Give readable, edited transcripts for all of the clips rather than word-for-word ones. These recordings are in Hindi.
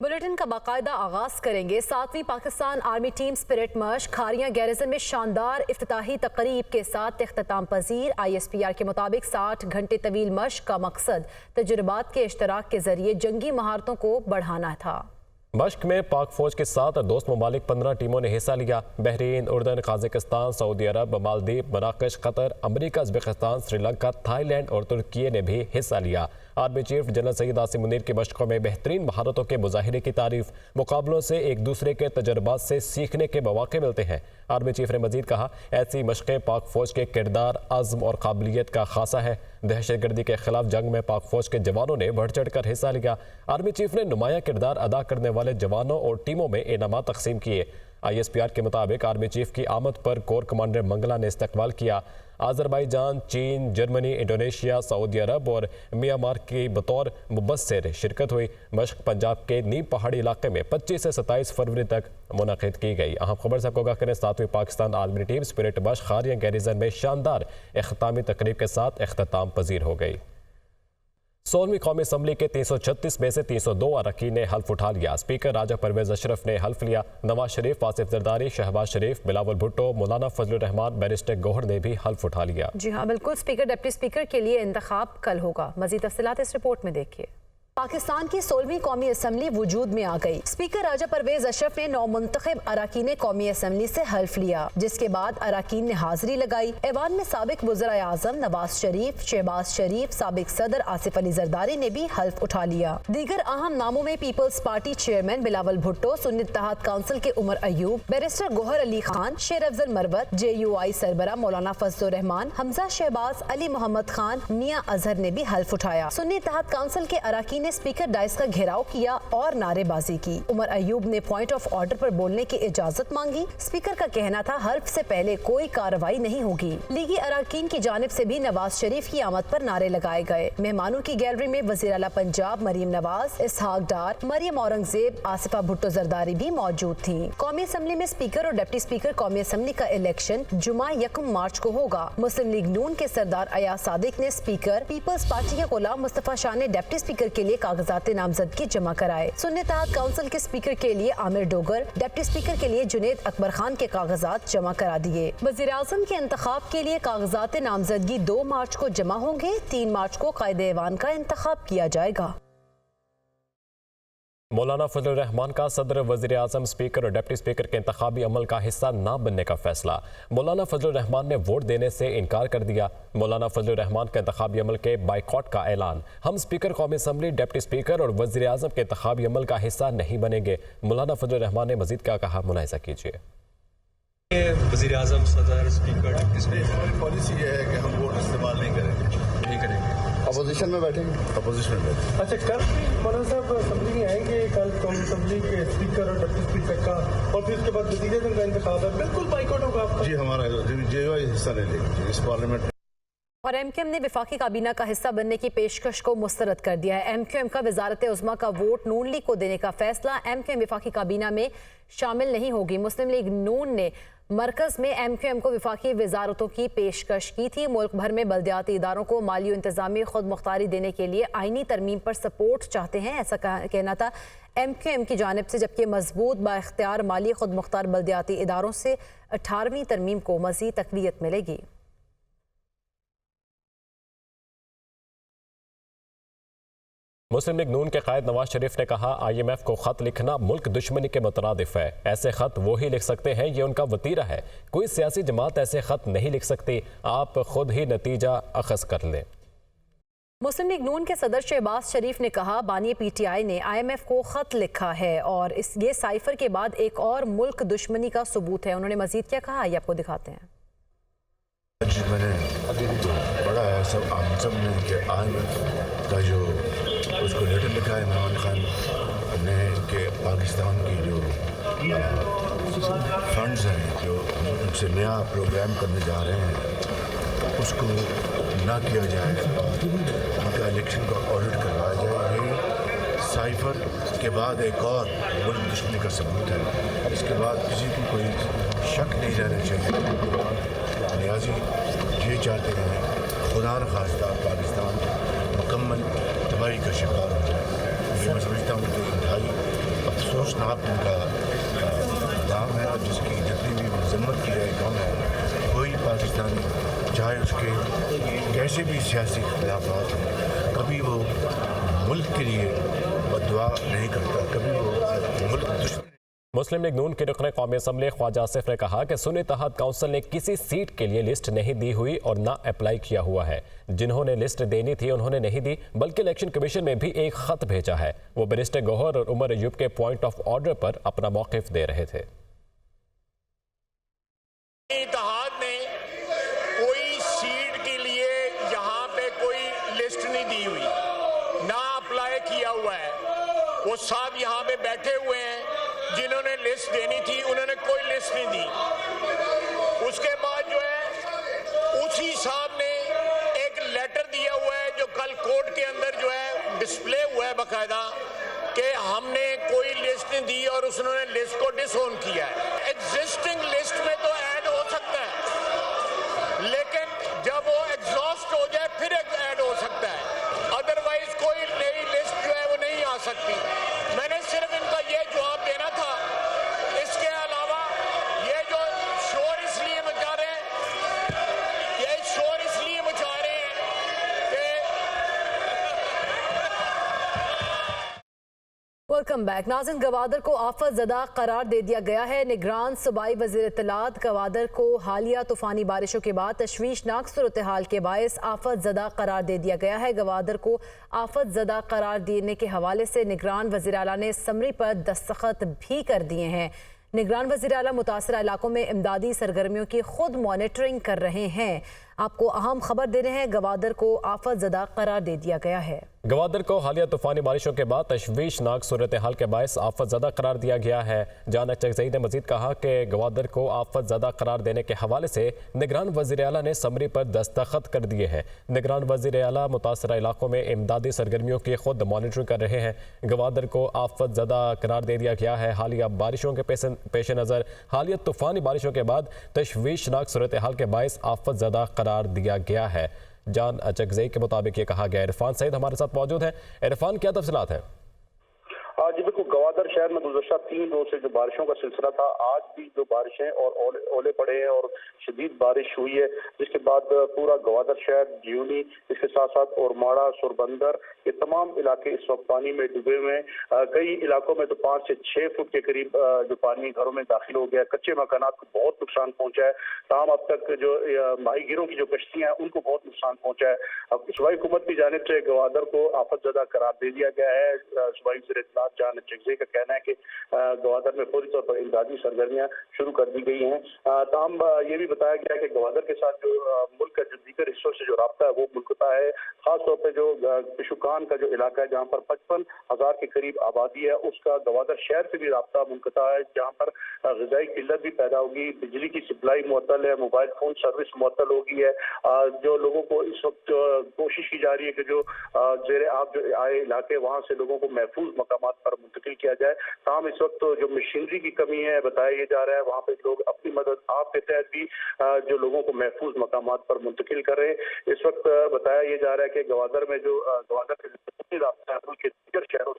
बुलेटिन का बाकायदा आगाज करेंगे। 7वीं Pakistan army team spirit मश्क Khariyan garrison में शानदार इफ्तिताही तकरीब के साथ इख्तिताम पजीर। ISPR के मुताबिक 60 घंटे तवील मश्क का मकसद तजुर्बात के इश्तराक के जरिए जंगी महारतों को बढ़ाना था। मश्क में पाक फौज के साथ दोस्त ममालिक 15 टीमों ने हिस्सा लिया। बहरीन, उर्दन, कजाकिस्तान, सऊदी अरब, मालदीव, मराकश, कतर, अमरीका, उज़्बेकिस्तान, श्रीलंका, थाईलैंड और तुर्की ने भी हिस्सा लिया। Army chief general Syed Asim Munir की मशकों में बेहतरीन महारतों के मुजाहिरे की तारीफ। मुकाबलों से एक दूसरे के तजर्बात से सीखने के मौके मिलते हैं। आर्मी चीफ ने मजीद कहा, ऐसी मशक़ें पाक फौज के किरदार, अज़्म और काबिलियत का खासा है। दहशतगर्दी के खिलाफ जंग में पाक फौज के जवानों ने बढ़ चढ़ कर हिस्सा लिया। आर्मी चीफ ने नुमाया किरदार अदा करने वाले जवानों और टीमों में इनामात तकसीम किए। ISPR के मुताबिक आर्मी चीफ की आमद पर कोर कमांडर मंगला ने इस्तकबाल किया। अज़रबैजान, चीन, जर्मनी, इंडोनेशिया, सऊदी अरब और म्यांमार की बतौर मुबस्सिर शिरकत हुई। मशक पंजाब के नीम पहाड़ी इलाके में 25 से 27 फरवरी तक मुनक़िद की गई। अहम खबर से आपको आगाह करें, 7वीं Pakistan army team spirit मश्क Khariyan garrison में शानदार इख्तितामी तकरीब के साथ इख्तिताम पजीर हो गई। 16वीं कौमी असम्बली के 336 में से 302 अरकान ने हल्फ उठा लिया। स्पीकर राजा परवेज अशरफ ने हल्फ लिया। नवाज शरीफ, आसिफ जरदारी, शहबाज शरीफ, बिलावल भुट्टो, मौलाना फजलुर रहमान, बैरिस्टर गौहर ने भी हल्फ उठा लिया। जी हाँ, बिल्कुल। स्पीकर, डिप्टी स्पीकर के लिए इंतखाब कल होगा। मजीद तफसीलात इस रिपोर्ट में देखिए। पाकिस्तान की 16वीं कौमी असम्बली वजूद में आ गई। स्पीकर राजा परवेज अशरफ ने 9 मुंतखब अरकान कौमी असम्बली से हल्फ लिया, जिसके बाद अरकान ने हाजिरी लगाई। ऐवान में साबिक वज़ीर आज़म नवाज शरीफ, शहबाज शरीफ, साबिक सदर आसिफ अली जरदारी ने भी हल्फ उठा लिया। दीगर अहम नामों में Peoples Party chairman Bilawal Bhutto, Sunni Ittehad Council के उमर अयूब, बैरिस्टर गौहर अली खान, शेर अफजल मरवत, JUI सरबरा मौलाना फजलुर रहमान, हमजा शहबाज, अली मोहम्मद खान, मियां अजहर ने भी हल्फ उठाया। सुन्नी इत्तेहाद काउंसिल के अरकान स्पीकर डाइस का घेराव किया और नारेबाजी की। उमर अयूब ने पॉइंट ऑफ ऑर्डर पर बोलने की इजाजत मांगी। स्पीकर का कहना था, हल्फ से पहले कोई कार्रवाई नहीं होगी। लीगी अरकान की जानिब से भी नवाज शरीफ की आमद पर नारे लगाए गए। मेहमानों की गैलरी में वज़ीर आला पंजाब मरीम नवाज, इसहाक डार, मरियम औरंगजेब, आसिफा भुट्टो जरदारी भी मौजूद थी। कौमी असम्बली में स्पीकर और डिप्टी स्पीकर कौमी असम्बली का इलेक्शन जुमा 1 मार्च को होगा। मुस्लिम लीग नून के सरदार अयाज सादिक ने स्पीकर, पीपल्स पार्टी के गुलाम मुस्तफा शाह ने डिप्टी स्पीकर के लिए कागजात नामजदगी जमा कराए। सुन्नी इत्तेहाद काउंसिल के स्पीकर के लिए आमिर डोगर, डिप्टी स्पीकर के लिए जुनेद अकबर खान के कागजात जमा करा दिए। वज़ीर आज़म के इंतखाब के लिए कागजात नामजदगी 2 मार्च को जमा होंगे। 3 मार्च को कायदे ऐवान का इंतखाब किया जाएगा। मौलाना फजलुर रहमान का सदर, वज़ीर आज़म, स्पीकर और डिप्टी स्पीकर के इंतखाबी अमल का हिस्सा न बनने का फैसला। मौलाना फजलुर रहमान ने वोट देने से इनकार कर दिया। मौलाना फजलुर रहमान के इंतखाबी अमल के बाइकॉट का ऐलान। हम स्पीकर कौमी असम्बली, डिप्टी स्पीकर और वज़ीर आज़म के इंतखाबी अमल का हिस्सा नहीं बनेंगे। मौलाना फजलुर रहमान ने मजीद क्या कहा, मुलाहिज़ा कीजिए। वज़ीर आज़म, सदर, स्पीकर, डिप्टी स्पीकर, हमारी पॉलिसी ये है कि हम वोट इस्तेमाल नहीं करेंगे। अपोजिशन में बैठेंगे। अपोजिशन में बैठेंगे। अच्छा, कल मौलाना साहब असेंबली में आएंगे, कल कौमी असेंबली के स्पीकर और डिप्टी स्पीकर का, और फिर उसके बाद नतीजे का इंतखाब है, बिल्कुल बाइकआउट होगा आपका? जी, हमारा JUI हिस्सा नहीं लेगी इस पार्लियामेंट में। और MQM ने वफाकी काबीना का हिस्सा बनने की पेशकश को मुस्तरद कर दिया है। MQM का वजारत उज़्मा का वोट नून लीग को देने का फैसला। MQM वफाकी काबीना में शामिल नहीं होगी। मुस्लिम लीग नून ने मरकज में MQM को वफाकी वजारतों की पेशकश की थी। मुल्क भर में बल्दियाती इदारों को माली इंतजामी खुद मुख्तारी देने के लिए आइनी तरमीम पर सपोर्ट चाहते हैं, ऐसा कहना था MQM की जानिब से। जबकि मजबूत बाइख्तियार माली खुद मुख्तार बल्दियाती इदारों से 18वीं तरमीम को मज़ीद तक़वियत मिलेगी। मुस्लिम लीग नून के कायद नवाज शरीफ ने कहा, IMF को खत लिखना मुल्क दुश्मनी के मुतरादिफ है। ऐसे खत वो ही लिख सकते हैं, ये उनका वतीरा है। कोई सियासी जमात ऐसे खत नहीं लिख सकती। आप खुद ही नतीजा अखज़ कर लें। मुस्लिम लीग नून के सदर शहबाज शरीफ ने कहा, बानी PTI ने IMF को खत लिखा है और ये साइफर के बाद एक और मुल्क दुश्मनी का सबूत है। उन्होंने मजीद क्या कहा, ये आपको दिखाते हैं। मैंने बड़ा है सब ने कि IMF का जो उसको लेटर लिखा है इमरान खान ने कि पाकिस्तान की जो फंड्स हैं जो उनसे नया प्रोग्राम करने जा रहे हैं उसको ना किया जाए और उनका इलेक्शन का ऑडिट करवाया जाए। ये साइफर के बाद एक और मुल्क दुश्मनी का सबूत है। इसके बाद किसी को कोई शक नहीं रहना चाहिए। नियाजी ये चाहते हैं खुदा न खास्ता पाकिस्तान मुकम्मल तबाही का शिकार हो जाए। ये मैं समझता हूँ कि इंतहाई साफ उनका नाम है, और जिसकी जितनी भी मजम्मत की जाए कम है। कोई पाकिस्तानी चाहे उसके कैसे भी सियासी इख्तिलाफात हों, कभी वो मुल्क के लिए बददुआ नहीं करता, कभी वो मुल्क दुश्मन। मुस्लिम लीग नून के रुकन कौमी असम्बली ख्वाजा आसिफ ने कहा कि सुन्नी इत्तेहाद काउंसिल ने किसी सीट के लिए लिस्ट नहीं दी हुई और ना अप्लाई किया हुआ है। जिन्होंने लिस्ट देनी थी उन्होंने नहीं दी, बल्कि इलेक्शन कमीशन में भी एक खत भेजा है। वो बैरिस्टर गौहर और उमर अयूब के पॉइंट ऑफ ऑर्डर पर अपना मौक़िफ़ दे रहे थे। इत्तेहाद ने कोई सीट के लिए यहाँ पे कोई लिस्ट नहीं दी हुई, ना अप्लाई किया हुआ है। वो साहब यहाँ पे बैठे हुए हैं, जिन्होंने लिस्ट देनी थी उन्होंने कोई लिस्ट नहीं दी। उसके बाद जो है उसी साहब ने एक लेटर दिया हुआ है जो कल कोर्ट के अंदर जो है डिस्प्ले हुआ है बाकायदा, कि हमने कोई लिस्ट नहीं दी और उसने लिस्ट को डिसओन किया है। एग्जिस्टिंग लिस्ट में तो ऐड हो सकता है, लेकिन जब वो एग्जॉस्ट हो जाए फिर ऐड हो सकता है, अदरवाइज कोई नई लिस्ट जो है वो नहीं आ सकती। मैंने सिर्फ इनका ये जवाब देना था। इसके अलावा ये जो शोर इसलिए मचा रहे हैं, ये शोर इसलिए मचा रहे हैं कि वेलकम बैक। नाज़रीन, गवादर को आफत ज़दा करार दे दिया गया है। निगरान सूबाई वज़ीर इत्तलात गवादर को हालिया तूफ़ानी बारिशों के बाद तशवीशनाक सूरत हाल के बायस आफत ज़दा करार दे दिया गया है। गवादर को आफत ज़दा करार देने के हवाले से निगरान वज़ीर आला ने समरी पर दस्तखत भी कर दिए हैं। निगरान वज़ीर आला मुतासरा इलाकों में इमदादी सरगर्मियों की खुद मॉनिटरिंग कर रहे हैं। आपको अहम खबर दे रहे हैं, गवादर को आफत ज़दा करार दे दिया गया है। गवादर को हालिया तूफ़ानी बारिशों के बाद तशवीशनाक सूरत हाल के बायस आफत ज़दा करार दिया गया है। जान चकज़ई ने मज़ीद कहा कि गवादर को आफत ज़दा करार देने के हवाले से निगरान वज़ीर आला ने समरी पर दस्तखत कर दिए हैं। निगरान वज़ीर आला मुतासरा इलाकों में इमदादी सरगर्मियों की खुद मॉनिटरिंग कर रहे हैं। गवादर को आफत ज़दा करार दे दिया गया है। हालिया बारिशों के पेश नज़र हालिया तूफ़ानी बारिशों के बाद तशवीशनाक सूरत हाल के बायस आफत ज़दा करार दिया गया है। जान चकज़ई के मुताबिक ये कहा गया। इरफान सईद हमारे साथ मौजूद है। इरफान, क्या तफसीलात हैं? जी बिल्कुल, गवादर शहर में गुज़श्ता 3 रोज से जो बारिशों का सिलसिला था, आज भी जो बारिशें और ओले पड़े हैं और शदीद बारिश हुई है, जिसके बाद पूरा गवादर शहर, जियूनी, इसके साथ साथ औरमाड़ा, सुरबंदर, ये तमाम इलाके इस वक्त पानी में डूबे हुए हैं। कई इलाकों में तो 5 से 6 फुट के करीब जो पानी घरों में दाखिल हो गया। कच्चे मकानात को बहुत नुकसान पहुंचा है। तमाम अब तक जो माहीगिरों की जो कश्तियां हैं उनको बहुत नुकसान पहुंचा है। अब सूबाई हुकूमत की जानिब से गवादर को आफत ज़दा करार दे दिया गया है। सूबाई वज़ीर इत्तलात जान चकज़ई का कहना है कि गवादर में फौरी तौर पर इमदादी सरगर्मियां शुरू कर दी गई हैं। ताहम ये भी बताया गया है कि गवादर के साथ जो मुल्क का जो दीगर हिस्सों से जो राब्ता है वो मुनक़ता है। खासतौर पर जो पिशुकान का जो इलाका है जहाँ पर 55,000 के करीब आबादी है, उसका गवादर शहर से भी राब्ता मुनक़ता है, जहाँ पर ग़िज़ाई किल्लत भी पैदा होगी, बिजली की सप्लाई मुअत्तल है, मोबाइल फ़ोन सर्विस मुअत्तल हो गई है। जो लोगों को इस वक्त कोशिश की जा रही है कि जो ज़ेरे आब जो आए इलाके वहाँ से लोगों को महफूज मकामात पर मुंतकिल किया जाए। ताहम इस वक्त जो मशीनरी की कमी है, बताया जा रहा है वहाँ पे लोग अपनी मदद आप के तहत भी जो लोगों को महफूज मकामात पर मुंतकिल कर रहे हैं। इस वक्त बताया ये जा रहा है कि गवादर में जो गवादर के रास्ता है के दीगर शहरों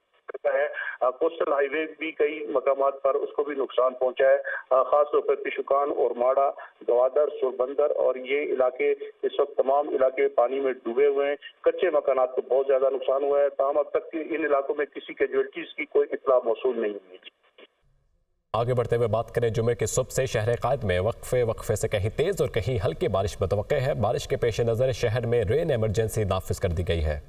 है, कोस्टल हाईवे भी कई मकामात पर उसको भी नुकसान पहुंचा है। खासतौर पर पिशुकान और माड़ा, गवादर, सुरबंदर और ये इलाके इस वक्त तमाम इलाके पानी में डूबे हुए हैं। कच्चे मकानात को बहुत ज्यादा नुकसान हुआ है। ताहम अब तक इन इलाकों में किसी कैजुअल्टीज की कोई इत्तला मौसूल नहीं हुई। आगे बढ़ते हुए बात करें, जुमे की सुबह से शहर कायद में वक्फे से कहीं तेज और कहीं हल्की बारिश मुतवक्के है। बारिश के पेश नज़र शहर में रेन एमरजेंसी नाफिज कर दी गई है।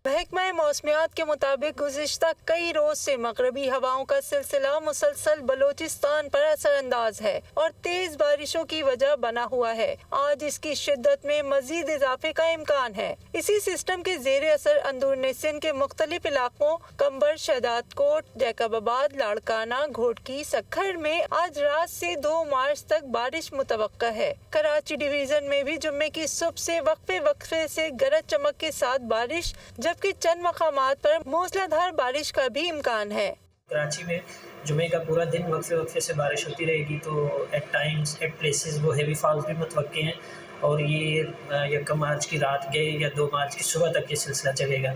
महकमा मौसमियात के मुताबिक गुज़िश्ता कई रोज से मगरबी हवाओं का सिलसिला मुसलसल बलोचिस्तान पर असरअंदाज है और तेज बारिशों की वजह बना हुआ है। आज इसकी शिद्दत में मजीद इजाफे का इम्कान है। इसी सिस्टम के जेर असर अंदरूनी सिंध के मुख्तलिफ इलाकों कंबर, शहदाद कोट, जैकबाबाद, लाड़काना, घोटकी, सखर में आज रात से 2 मार्च तक बारिश मुतवक्का है। कराची डिवीजन में भी जुम्मे की सुबह से वक्फे से गरज चमक के साथ बारिश, जबकि चंद मकामात पर मूसलाधार बारिश का भी इम्कान है। कराची में जुमे का पूरा दिन वक्फे से बारिश होती रहेगी, तो एट टाइम्स एट प्लेसेस वो हेवी फॉल्स भी मुतवक्के हैं और ये 1 मार्च की रात के या 2 मार्च की सुबह तक ये सिलसिला चलेगा।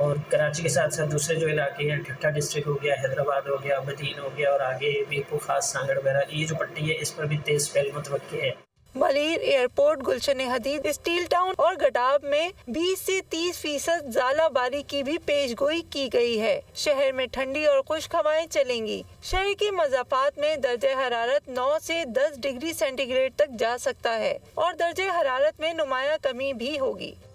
और कराची के साथ साथ दूसरे जो इलाके हैं, ठट्टा डिस्ट्रिक्ट हो गया, हैदराबाद हो गया, बदीन हो गया और आगे मीरपुर खास सांगड़ वगैरह, ये जो पट्टी है इस पर भी तेज स्पेल मुतवक्की है। मलीर एयरपोर्ट, गुलशन हदीद, स्टील टाउन और गडाब में 20 से 30% ज़ालाबारी की भी पेशगोई की गई है। शहर में ठंडी और खुश्क हवाएं चलेंगी। शहर के मज़ाफ़ात में दर्जे हरारत 9 से 10 डिग्री सेंटीग्रेड तक जा सकता है और दर्जे हरारत में नुमाया कमी भी होगी।